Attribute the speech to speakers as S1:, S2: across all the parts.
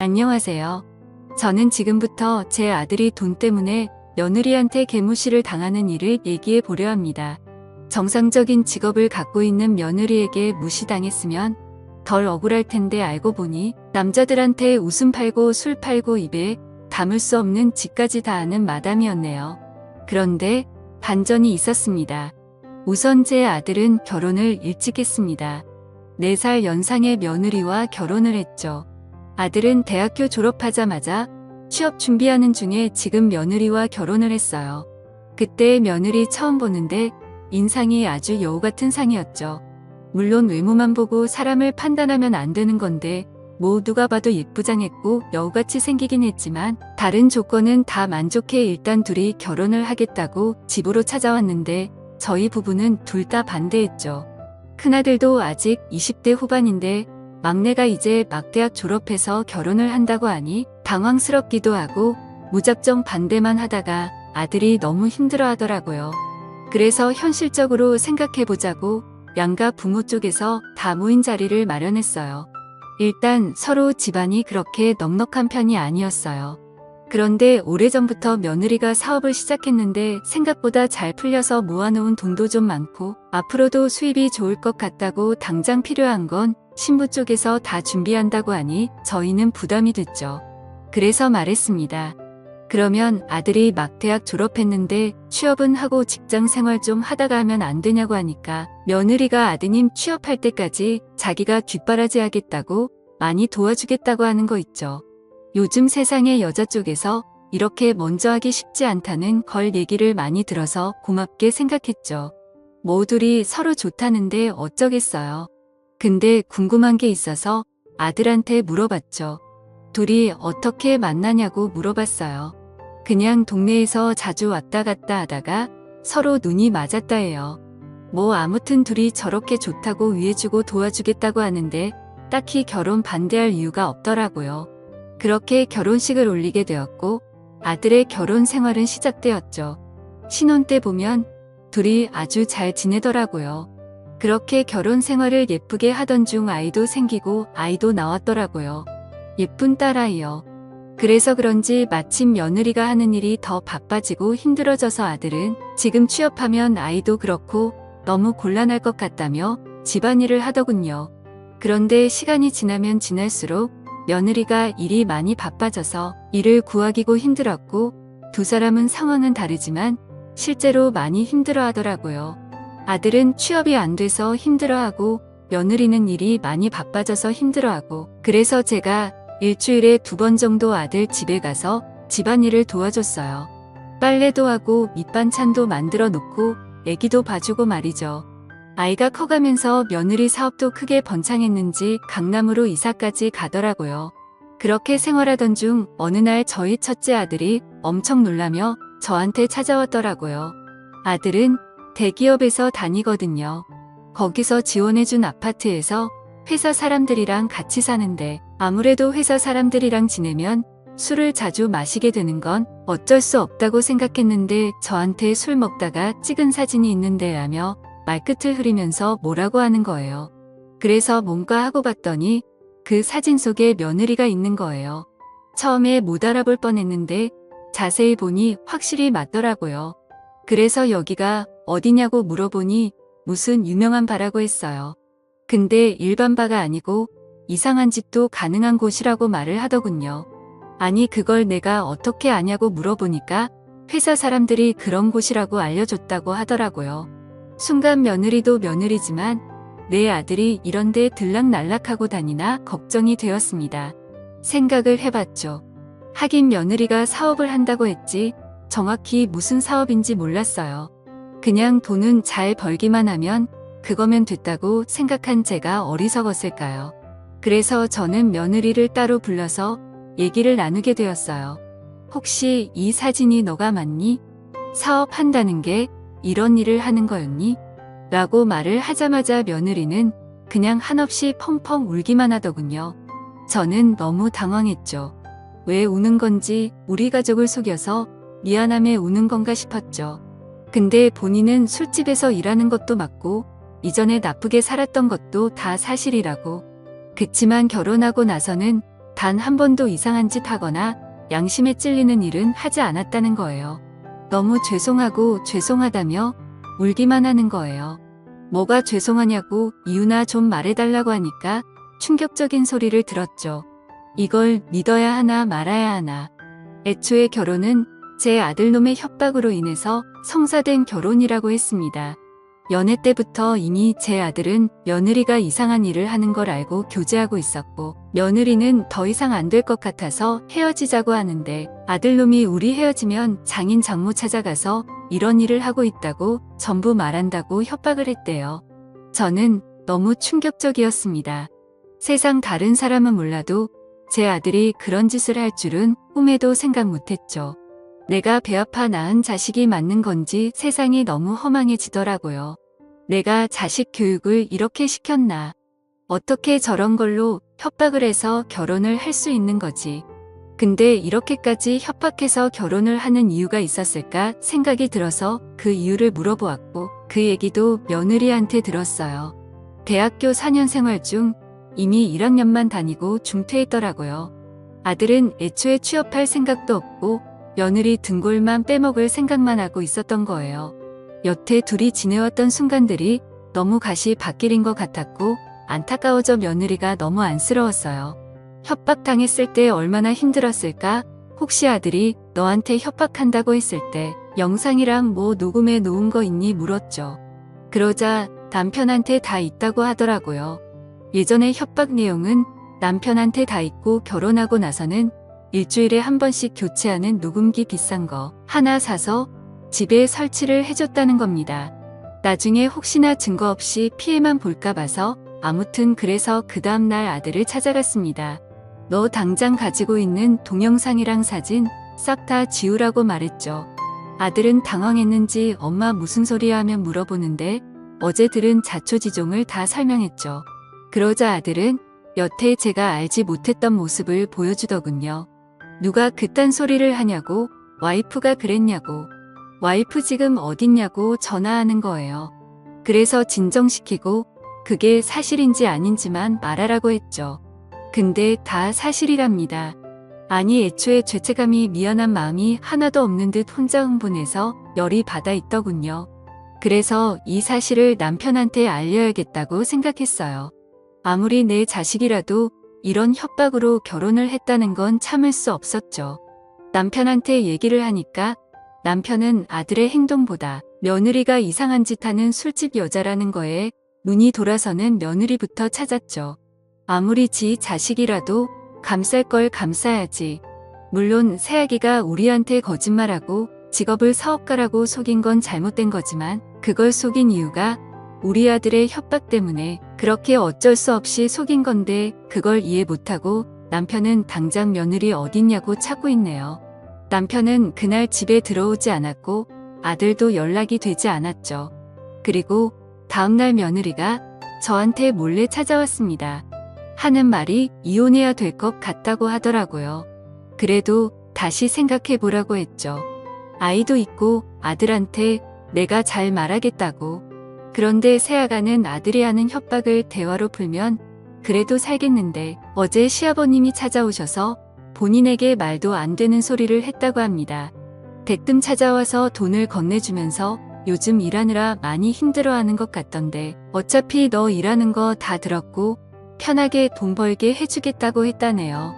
S1: 안녕하세요. 저는 지금부터 제 아들이 돈 때문에 며느리한테 개무시를 당하는 일을 얘기해 보려 합니다. 정상적인 직업을 갖고 있는 며느리에게 무시당했으면 덜 억울할 텐데 알고 보니 남자들한테 웃음 팔고 술 팔고 입에 담을 수 없는 짓까지 다 하는 마담이었네요. 그런데 반전이 있었습니다. 우선 제 아들은 결혼을 일찍 했습니다. 4살 연상의 며느리와 결혼을 했죠. 아들은 대학교 졸업하자마자 취업 준비하는 중에 지금 며느리와 결혼을 했어요. 그때 며느리 처음 보는데 인상이 아주 여우 같은 상이었죠. 물론 외모만 보고 사람을 판단하면 안 되는 건데 누가 봐도 예쁘장했고 여우같이 생기긴 했지만 다른 조건은 다 만족해 일단 둘이 결혼을 하겠다고 집으로 찾아왔는데 저희 부부는 둘 다 반대했죠. 큰아들도 아직 20대 후반인데 막내가 이제 막 대학 졸업해서 결혼을 한다고 하니 당황스럽기도 하고 무작정 반대만 하다가 아들이 너무 힘들어 하더라고요. 그래서 현실적으로 생각해보자고 양가 부모 쪽에서 다 모인 자리를 마련했어요. 일단 서로 집안이 그렇게 넉넉한 편이 아니었어요. 그런데 오래전부터 며느리가 사업을 시작했는데 생각보다 잘 풀려서 모아놓은 돈도 좀 많고 앞으로도 수입이 좋을 것 같다고 당장 필요한 건 신부 쪽에서 다 준비한다고 하니 저희는 부담이 됐죠. 그래서 말했습니다. 그러면 아들이 막 대학 졸업했는데 취업은 하고 직장 생활 좀 하다가 하면 안 되냐고 하니까 며느리가 아드님 취업할 때까지 자기가 뒷바라지 하겠다고 많이 도와주겠다고 하는 거 있죠. 요즘 세상의 여자 쪽에서 이렇게 먼저 하기 쉽지 않다는 걸 얘기를 많이 들어서 고맙게 생각했죠. 모두리 서로 좋다는데 어쩌겠어요. 근데 궁금한 게 있어서 아들한테 물어봤죠. 둘이 어떻게 만나냐고 물어봤어요. 그냥 동네에서 자주 왔다 갔다 하다가 서로 눈이 맞았다 해요. 아무튼 둘이 저렇게 좋다고 위해주고 도와주겠다고 하는데 딱히 결혼 반대할 이유가 없더라고요. 그렇게 결혼식을 올리게 되었고 아들의 결혼 생활은 시작되었죠. 신혼 때 보면 둘이 아주 잘 지내더라고요. 그렇게 결혼 생활을 예쁘게 하던 중 아이도 생기고 아이도 나왔더라고요. 예쁜 딸아이요. 그래서 그런지 마침 며느리가 하는 일이 더 바빠지고 힘들어져서 아들은 지금 취업하면 아이도 그렇고 너무 곤란할 것 같다며 집안일을 하더군요. 그런데 시간이 지나면 지날수록 며느리가 일이 많이 바빠져서 일을 구하기고 힘들었고 두 사람은 상황은 다르지만 실제로 많이 힘들어 하더라고요. 아들은 취업이 안 돼서 힘들어하고 며느리는 일이 많이 바빠져서 힘들어하고 그래서 제가 일주일에 2번 정도 아들 집에 가서 집안일을 도와줬어요. 빨래도 하고 밑반찬도 만들어 놓고 애기도 봐주고 말이죠. 아이가 커가면서 며느리 사업도 크게 번창했는지 강남으로 이사까지 가더라고요. 그렇게 생활하던 중 어느 날 저희 첫째 아들이 엄청 놀라며 저한테 찾아왔더라고요. 아들은 대기업에서 다니거든요. 거기서 지원해준 아파트에서 회사 사람들이랑 같이 사는데 아무래도 회사 사람들이랑 지내면 술을 자주 마시게 되는 건 어쩔 수 없다고 생각했는데 저한테 술 먹다가 찍은 사진이 있는데 라며 말끝을 흐리면서 뭐라고 하는 거예요. 그래서 뭔가 하고 봤더니 그 사진 속에 며느리가 있는 거예요. 처음에 못 알아볼 뻔했는데 자세히 보니 확실히 맞더라고요. 그래서 여기가 어디냐고 물어보니 무슨 유명한 바라고 했어요. 근데 일반 바가 아니고 이상한 짓도 가능한 곳이라고 말을 하더군요. 아니 그걸 내가 어떻게 아냐고 물어보니까 회사 사람들이 그런 곳이라고 알려줬다고 하더라고요. 순간 며느리도 며느리지만 내 아들이 이런데 들락날락하고 다니나 걱정이 되었습니다. 생각을 해봤죠. 하긴 며느리가 사업을 한다고 했지 정확히 무슨 사업인지 몰랐어요. 그냥 돈은 잘 벌기만 하면 그거면 됐다고 생각한 제가 어리석었을까요? 그래서 저는 며느리를 따로 불러서 얘기를 나누게 되었어요. 혹시 이 사진이 너가 맞니? 사업한다는 게 이런 일을 하는 거였니? 라고 말을 하자마자 며느리는 그냥 한없이 펑펑 울기만 하더군요. 저는 너무 당황했죠. 왜 우는 건지 우리 가족을 속여서 미안함에 우는 건가 싶었죠. 근데 본인은 술집에서 일하는 것도 맞고 이전에 나쁘게 살았던 것도 다 사실이라고. 그치만 결혼하고 나서는 단 한 번도 이상한 짓 하거나 양심에 찔리는 일은 하지 않았다는 거예요. 너무 죄송하고 죄송하다며 울기만 하는 거예요. 뭐가 죄송하냐고 이유나 좀 말해달라고 하니까 충격적인 소리를 들었죠. 이걸 믿어야 하나 말아야 하나. 애초에 결혼은 제 아들놈의 협박으로 인해서 성사된 결혼이라고 했습니다. 연애 때부터 이미 제 아들은 며느리가 이상한 일을 하는 걸 알고 교제하고 있었고, 며느리는 더 이상 안 될 것 같아서 헤어지자고 하는데 아들놈이 우리 헤어지면 장인 장모 찾아가서 이런 일을 하고 있다고 전부 말한다고 협박을 했대요. 저는 너무 충격적이었습니다. 세상 다른 사람은 몰라도 제 아들이 그런 짓을 할 줄은 꿈에도 생각 못했죠. 내가 배 아파 낳은 자식이 맞는 건지 세상이 너무 허망해지더라고요. 내가 자식 교육을 이렇게 시켰나. 어떻게 저런 걸로 협박을 해서 결혼을 할 수 있는 거지. 근데 이렇게까지 협박해서 결혼을 하는 이유가 있었을까 생각이 들어서 그 이유를 물어보았고, 그 얘기도 며느리한테 들었어요. 대학교 4년 생활 중 이미 1학년만 다니고 중퇴했더라고요. 아들은 애초에 취업할 생각도 없고 며느리 등골만 빼먹을 생각만 하고 있었던 거예요. 여태 둘이 지내왔던 순간들이 너무 가시 밭길인 것 같았고 안타까워져 며느리가 너무 안쓰러웠어요. 협박당했을 때 얼마나 힘들었을까? 혹시 아들이 너한테 협박한다고 했을 때 영상이랑 뭐 녹음해 놓은 거 있니? 물었죠. 그러자 남편한테 다 있다고 하더라고요. 예전에 협박 내용은 남편한테 다 있고 결혼하고 나서는 일주일에 한 번씩 교체하는 녹음기 비싼 거 하나 사서 집에 설치를 해줬다는 겁니다. 나중에 혹시나 증거 없이 피해만 볼까 봐서 아무튼 그래서 그 다음날 아들을 찾아갔습니다. 너 당장 가지고 있는 동영상이랑 사진 싹 다 지우라고 말했죠. 아들은 당황했는지 엄마 무슨 소리야 하며 물어보는데 어제 들은 자초지종을 다 설명했죠. 그러자 아들은 여태 제가 알지 못했던 모습을 보여주더군요. 누가 그딴 소리를 하냐고, 와이프가 그랬냐고, 와이프 지금 어딨냐고 전화하는 거예요. 그래서 진정시키고 그게 사실인지 아닌지만 말하라고 했죠. 근데 다 사실이랍니다. 아니 애초에 죄책감이 미안한 마음이 하나도 없는 듯 혼자 흥분해서 열이 받아 있더군요. 그래서 이 사실을 남편한테 알려야겠다고 생각했어요. 아무리 내 자식이라도 이런 협박으로 결혼을 했다는 건 참을 수 없었죠. 남편한테 얘기를 하니까 남편은 아들의 행동보다 며느리가 이상한 짓 하는 술집 여자라는 거에 눈이 돌아서는 며느리부터 찾았죠. 아무리 지 자식이라도 감쌀 걸 감싸야지. 물론 새아기가 우리한테 거짓말하고 직업을 사업가라고 속인 건 잘못된 거지만 그걸 속인 이유가 우리 아들의 협박 때문에 그렇게 어쩔 수 없이 속인 건데 그걸 이해 못하고 남편은 당장 며느리 어딨냐고 찾고 있네요. 남편은 그날 집에 들어오지 않았고 아들도 연락이 되지 않았죠. 그리고 다음날 며느리가 저한테 몰래 찾아왔습니다. 하는 말이 이혼해야 될 것 같다고 하더라고요. 그래도 다시 생각해보라고 했죠. 아이도 있고 아들한테 내가 잘 말하겠다고. 그런데 새아가는 아들이 하는 협박을 대화로 풀면 그래도 살겠는데 어제 시아버님이 찾아오셔서 본인에게 말도 안 되는 소리를 했다고 합니다. 대뜸 찾아와서 돈을 건네주면서 요즘 일하느라 많이 힘들어하는 것 같던데 어차피 너 일하는 거 다 들었고 편하게 돈 벌게 해주겠다고 했다네요.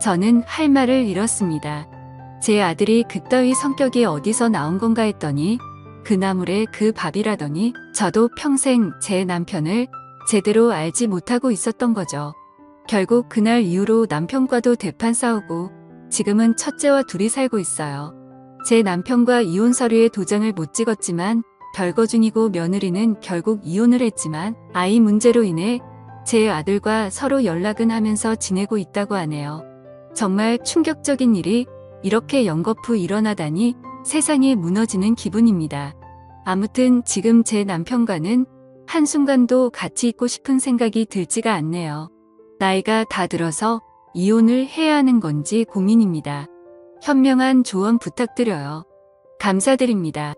S1: 저는 할 말을 잃었습니다. 제 아들이 그따위 성격이 어디서 나온 건가 했더니 그 나물에 그 밥이라더니 저도 평생 제 남편을 제대로 알지 못하고 있었던 거죠. 결국 그날 이후로 남편과도 대판 싸우고 지금은 첫째와 둘이 살고 있어요. 제 남편과 이혼 서류에 도장을 못 찍었지만 별거 중이고 며느리는 결국 이혼을 했지만 아이 문제로 인해 제 아들과 서로 연락은 하면서 지내고 있다고 하네요. 정말 충격적인 일이 이렇게 연거푸 일어나다니 세상이 무너지는 기분입니다. 아무튼 지금 제 남편과는 한순간도 같이 있고 싶은 생각이 들지가 않네요. 나이가 다 들어서 이혼을 해야 하는 건지 고민입니다. 현명한 조언 부탁드려요. 감사드립니다.